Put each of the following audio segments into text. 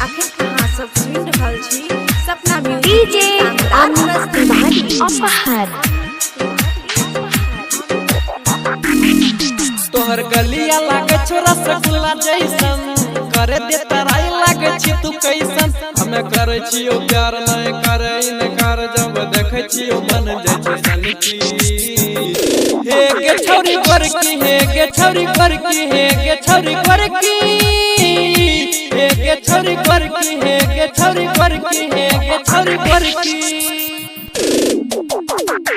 आखिर कहाँ सब सुन रहल छी सपना डीजे अमित तिवारी अपहर। तोहर गलिया लागे छो रसगुल्ला जैसन, करे दे तराई लागे छी तू कैसन। हमें करे छियो प्यार नहीं करे इनकार, जब देखे छियो मन जैसे सनकी। हे गे छौरी गोरकी, हे गे छौरी गोरकी, हे गे छौरी गोरकी, हे गे छौरी गोरकी, हे गे छौरी गोरकी, हे गे छौरी गोरकी।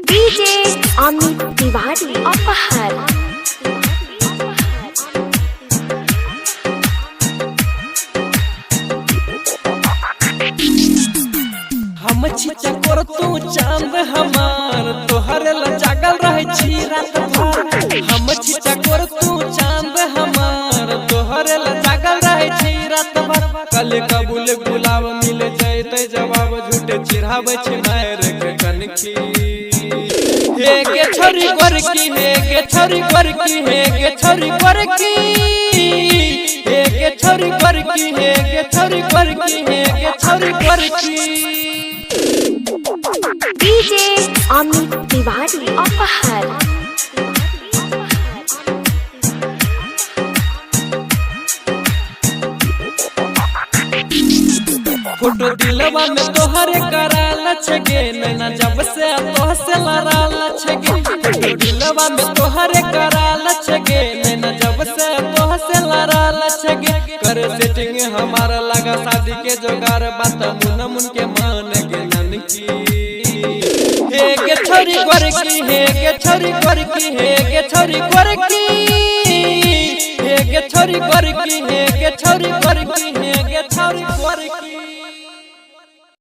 डीजे अमित तिवारी अपहर। हम छी चकोर तू चांद हमार, तोहरे ला जागल रहे छी रात भर। हम छी चकोर तू चांद हमार, तोहरे ला जागल रहे छी रात भर। कल कबूल गुलाब मिल जैते जवाब, झूठे चिढ़ावे छी मायर के कनकी। हे गे छोरी गोरकी, हे गे छोरी गोरकी, हे गे छोरी गोरकी, हे गे छोरी गोरकी, हे गे छोरी गोरकी, हे गे छोरी गोरकी। डीजे अमित तिवारी अपहर। फोटो दिलवा में तोहरे कराल छगे, नैना जब से तोह से लड़ाल छगे। फोटो दिलवा में तोहरे कराल छगे, नैना जब से तोह से लड़ाल छगे। करे सेटिंग हमारा लगा शादी के जोगार, बात मुन मुन के मान के ननकी। हे गे छोरी गोरकी, हे गे छोरी गोरकी, हे गे छोरी गोरकी, हे गे छोरी गोरकी, हे गे छोरी गोरकी, हे गे